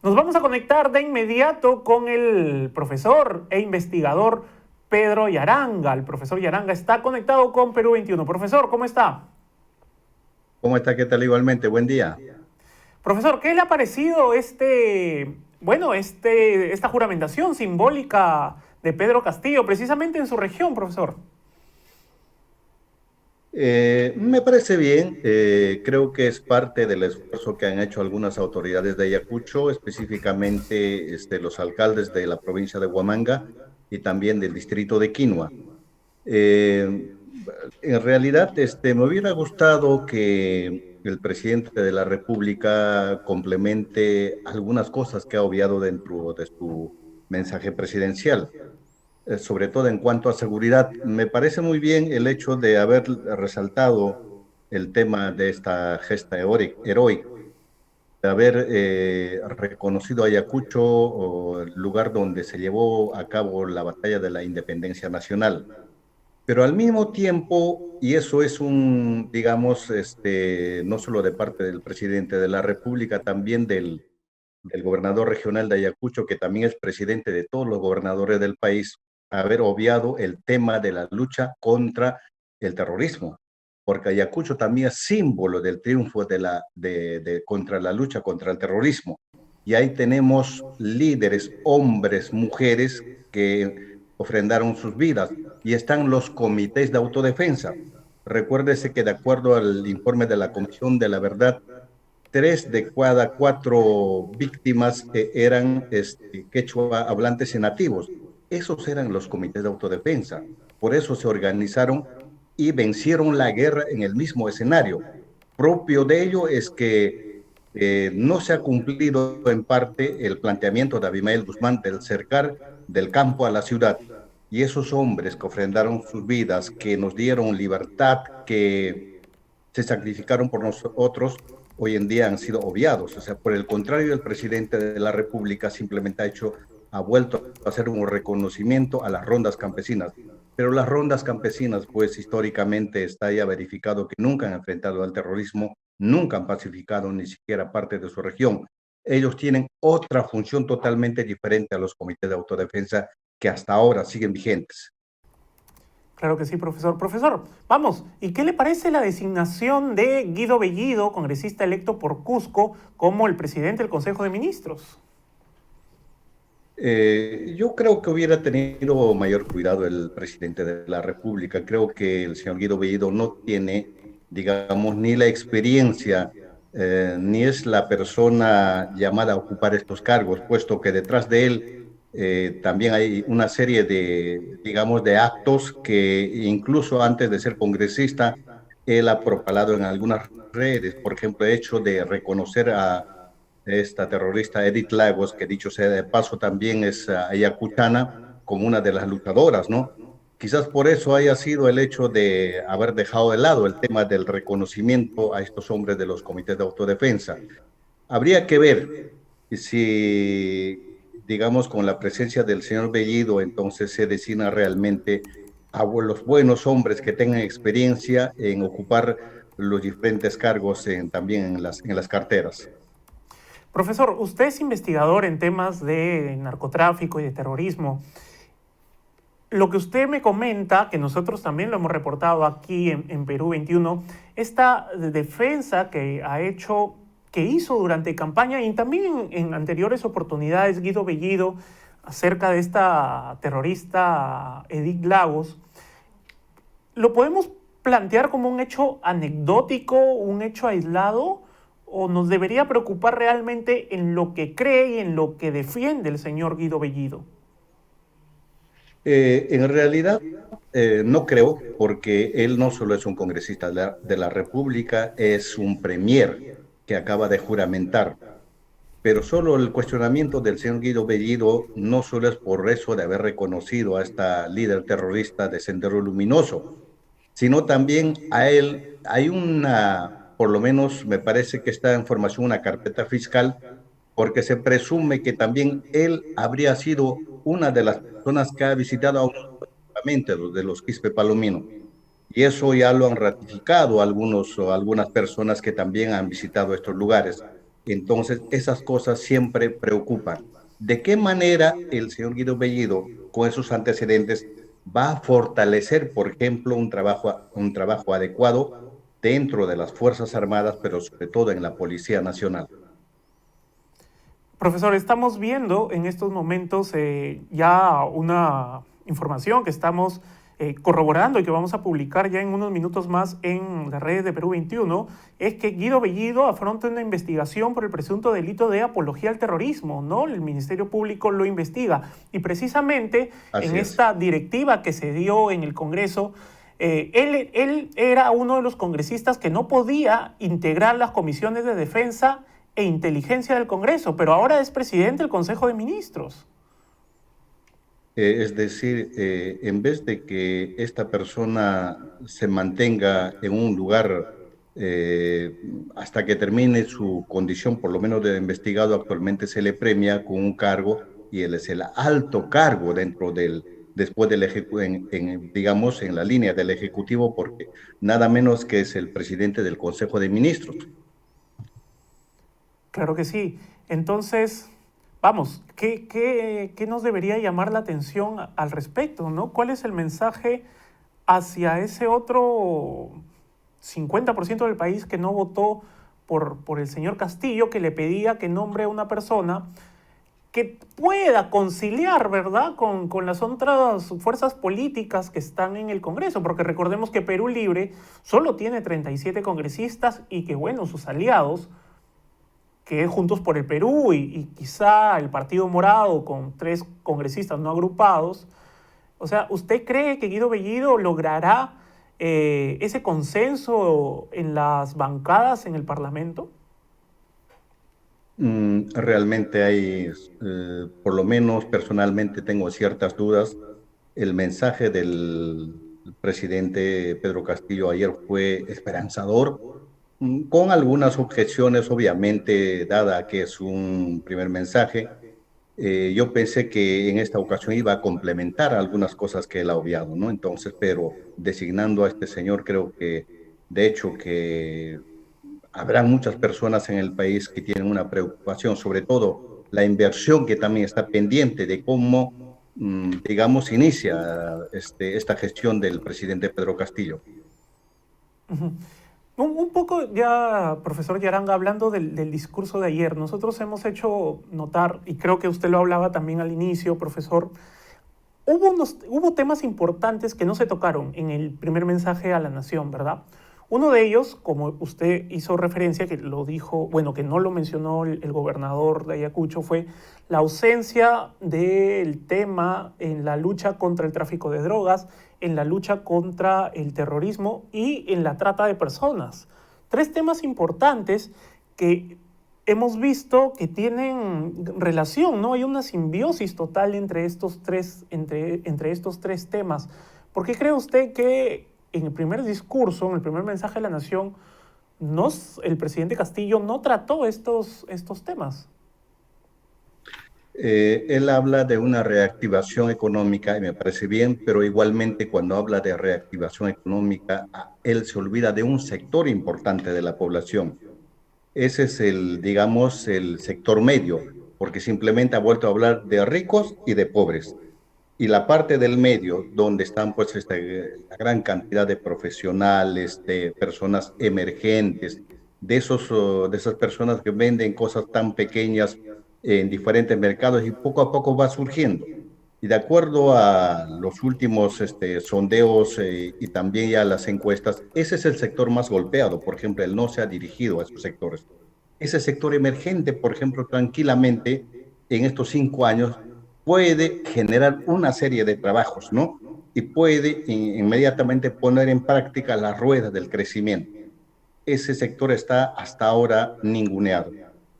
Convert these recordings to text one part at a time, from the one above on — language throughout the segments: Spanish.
Nos vamos a conectar de inmediato con el profesor e investigador Pedro Yaranga. El profesor Yaranga está conectado con Perú 21. Profesor, ¿cómo está? ¿Cómo está? ¿Qué tal? Igualmente, buen día. Profesor, ¿qué le ha parecido esta juramentación simbólica de Pedro Castillo, precisamente en su región, profesor? Me parece bien, creo que es parte del esfuerzo que han hecho algunas autoridades de Ayacucho, específicamente los alcaldes de la provincia de Huamanga y también del distrito de Quinua. Eh, en realidad, me hubiera gustado que el presidente de la República complemente algunas cosas que ha obviado dentro de su mensaje presidencial. Sobre todo en cuanto a seguridad. Me parece muy bien el hecho de haber resaltado el tema de esta gesta heroica, de haber reconocido Ayacucho, o el lugar donde se llevó a cabo la batalla de la independencia nacional. Pero al mismo tiempo, y eso es digamos, no solo de parte del presidente de la República, también del gobernador regional de Ayacucho, que también es presidente de todos los gobernadores del país, haber obviado el tema de la lucha contra el terrorismo, porque Ayacucho también es símbolo del triunfo contra la lucha contra el terrorismo. Y ahí tenemos líderes, hombres, mujeres que ofrendaron sus vidas, y están los comités de autodefensa. Recuérdese que de acuerdo al informe de la Comisión de la Verdad, 3 de cada 4 víctimas eran quechua hablantes y nativos. Esos eran los comités de autodefensa. Por eso se organizaron y vencieron la guerra en el mismo escenario. Propio de ello es que no se ha cumplido en parte el planteamiento de Abimael Guzmán del cercar del campo a la ciudad. Y esos hombres que ofrendaron sus vidas, que nos dieron libertad, que se sacrificaron por nosotros, hoy en día han sido obviados. O sea, por el contrario, el presidente de la República simplemente ha vuelto a hacer un reconocimiento a las rondas campesinas. Pero las rondas campesinas, pues históricamente está ya verificado que nunca han enfrentado al terrorismo, nunca han pacificado ni siquiera parte de su región. Ellos tienen otra función totalmente diferente a los comités de autodefensa que hasta ahora siguen vigentes. Claro que sí, profesor. Profesor, vamos, ¿y qué le parece la designación de Guido Bellido, congresista electo por Cusco, como el presidente del Consejo de Ministros? Yo creo que hubiera tenido mayor cuidado el presidente de la República. Creo que el señor Guido Bellido no tiene, digamos, ni la experiencia, ni es la persona llamada a ocupar estos cargos, puesto que detrás de él también hay una serie de, digamos, de actos que incluso antes de ser congresista, él ha propalado en algunas redes. Por ejemplo, el hecho de reconocer a esta terrorista Edith Lagos, que dicho sea de paso también es ayacuchana, como una de las luchadoras, ¿no? Quizás por eso haya sido el hecho de haber dejado de lado el tema del reconocimiento a estos hombres de los comités de autodefensa. Habría que ver si, digamos, con la presencia del señor Bellido, entonces se designa realmente a los buenos hombres que tengan experiencia en ocupar los diferentes cargos también en las carteras. Profesor, usted es investigador en temas de narcotráfico y de terrorismo. Lo que usted me comenta, que nosotros también lo hemos reportado aquí en Perú 21, esta defensa que ha hecho, que hizo durante campaña y también en anteriores oportunidades Guido Bellido acerca de esta terrorista Edith Lagos, ¿lo podemos plantear como un hecho anecdótico, un hecho aislado? ¿O nos debería preocupar realmente en lo que cree y en lo que defiende el señor Guido Bellido? En realidad, no creo, porque él no solo es un congresista de la República, es un premier que acaba de juramentar. Pero solo el cuestionamiento del señor Guido Bellido no solo es por eso de haber reconocido a esta líder terrorista de Sendero Luminoso, sino también a él hay por lo menos me parece que está en formación una carpeta fiscal, porque se presume que también él habría sido una de las personas que ha visitado a de los Quispe Palomino. Y eso ya lo han ratificado algunas personas que también han visitado estos lugares. Entonces, esas cosas siempre preocupan. ¿De qué manera el señor Guido Bellido, con esos antecedentes, va a fortalecer, por ejemplo, un trabajo adecuado dentro de las Fuerzas Armadas, pero sobre todo en la Policía Nacional? Profesor, estamos viendo en estos momentos ya una información que estamos corroborando y que vamos a publicar ya en unos minutos más en las redes de Perú 21, es que Guido Bellido afronta una investigación por el presunto delito de apología al terrorismo, ¿no? El Ministerio Público lo investiga y precisamente en Así es. esta directiva que se dio en el Congreso, él era uno de los congresistas que no podía integrar las comisiones de defensa e inteligencia del Congreso, pero ahora es presidente del Consejo de Ministros. Es decir, en vez de que esta persona se mantenga en un lugar eh, hasta que termine su condición, por lo menos de investigado, actualmente se le premia con un cargo y él es el alto cargo dentro después del digamos, en la línea del Ejecutivo, porque nada menos que es el presidente del Consejo de Ministros. Claro que sí. Entonces, vamos, ¿qué nos debería llamar la atención al respecto, ¿no? ¿Cuál es el mensaje hacia ese otro 50% del país que no votó por el señor Castillo, que le pedía que nombre a una persona que pueda conciliar, ¿verdad?, con las otras fuerzas políticas que están en el Congreso? Porque recordemos que Perú Libre solo tiene 37 congresistas y que, bueno, sus aliados, que es Juntos por el Perú y quizá el Partido Morado con 3 congresistas no agrupados. O sea, ¿usted cree que Guido Bellido logrará ese consenso en las bancadas en el Parlamento? Realmente hay, por lo menos personalmente tengo ciertas dudas. El mensaje del presidente Pedro Castillo ayer fue esperanzador, con algunas objeciones, obviamente, dada que es un primer mensaje. Yo pensé que en esta ocasión iba a complementar algunas cosas que él ha obviado, ¿no? Entonces, pero designando a este señor, creo que, de hecho, que habrá muchas personas en el país que tienen una preocupación, sobre todo la inversión que también está pendiente de cómo, digamos, inicia esta gestión del presidente Pedro Castillo. Uh-huh. Un poco ya, profesor Yaranga, hablando del discurso de ayer, nosotros hemos hecho notar, y creo que usted lo hablaba también al inicio, profesor, hubo temas importantes que no se tocaron en el primer mensaje a la nación, ¿verdad? Uno de ellos, como usted hizo referencia, que lo dijo, bueno, que no lo mencionó el gobernador de Ayacucho, fue la ausencia del tema en la lucha contra el tráfico de drogas, en la lucha contra el terrorismo y en la trata de personas. 3 temas importantes que hemos visto que tienen relación, ¿no? Hay una simbiosis total entre estos tres temas. ¿Por qué cree usted que en el primer discurso, en el primer mensaje de la nación, el presidente Castillo no trató estos temas? Él habla de una reactivación económica y me parece bien, pero igualmente cuando habla de reactivación económica, él se olvida de un sector importante de la población. Ese es el, digamos, el sector medio, porque simplemente ha vuelto a hablar de ricos y de pobres. Y la parte del medio, donde están pues la gran cantidad de profesionales, de personas emergentes, de esas personas que venden cosas tan pequeñas en diferentes mercados y poco a poco va surgiendo. Y de acuerdo a los últimos sondeos y también ya las encuestas, ese es el sector más golpeado. Por ejemplo, él no se ha dirigido a esos sectores. Ese sector emergente, por ejemplo, tranquilamente en estos 5 años puede generar una serie de trabajos, ¿no? Y puede inmediatamente poner en práctica las ruedas del crecimiento. Ese sector está hasta ahora ninguneado.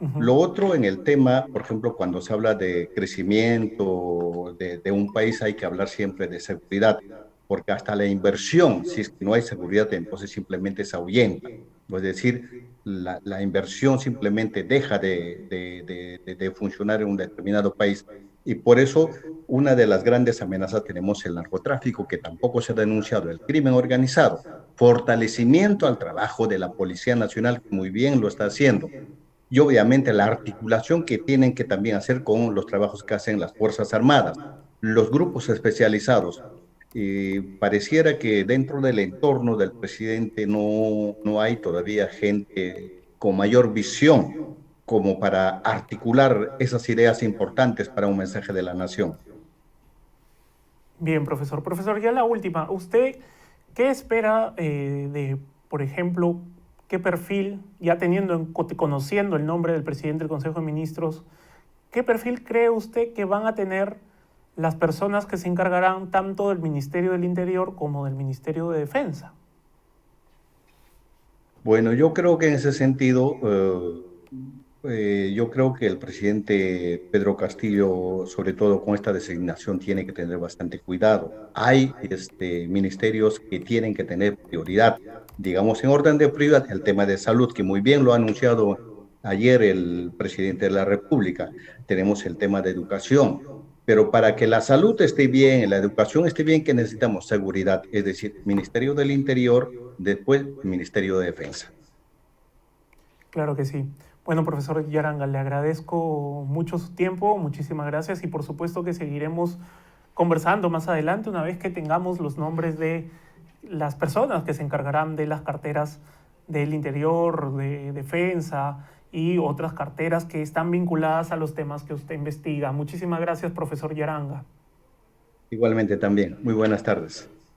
Uh-huh. Lo otro en el tema, por ejemplo, cuando se habla de crecimiento de un país hay que hablar siempre de seguridad, porque hasta la inversión, si es que no hay seguridad, entonces simplemente se ahuyenta. Es decir, la inversión simplemente deja de funcionar en un determinado país. Y por eso una de las grandes amenazas tenemos el narcotráfico, que tampoco se ha denunciado, el crimen organizado, fortalecimiento al trabajo de la Policía Nacional, que muy bien lo está haciendo, y obviamente la articulación que tienen que también hacer con los trabajos que hacen las Fuerzas Armadas, los grupos especializados. Pareciera que dentro del entorno del presidente no hay todavía gente con mayor visión como para articular esas ideas importantes para un mensaje de la nación. Bien, profesor. Profesor, ya la última. ¿Usted qué espera de, por ejemplo, qué perfil, ya conociendo el nombre del presidente del Consejo de Ministros, qué perfil cree usted que van a tener las personas que se encargarán tanto del Ministerio del Interior como del Ministerio de Defensa? Bueno, yo creo que en ese sentido, yo creo que el presidente Pedro Castillo, sobre todo con esta designación, tiene que tener bastante cuidado. Hay ministerios que tienen que tener prioridad. Digamos, en orden de prioridad, el tema de salud, que muy bien lo ha anunciado ayer el presidente de la República. Tenemos el tema de educación. Pero para que la salud esté bien, la educación esté bien, que necesitamos seguridad, es decir, Ministerio del Interior, después Ministerio de Defensa. Claro que sí. Bueno, profesor Yaranga, le agradezco mucho su tiempo, muchísimas gracias y por supuesto que seguiremos conversando más adelante una vez que tengamos los nombres de las personas que se encargarán de las carteras del interior, de defensa y otras carteras que están vinculadas a los temas que usted investiga. Muchísimas gracias, profesor Yaranga. Igualmente también. Muy buenas tardes.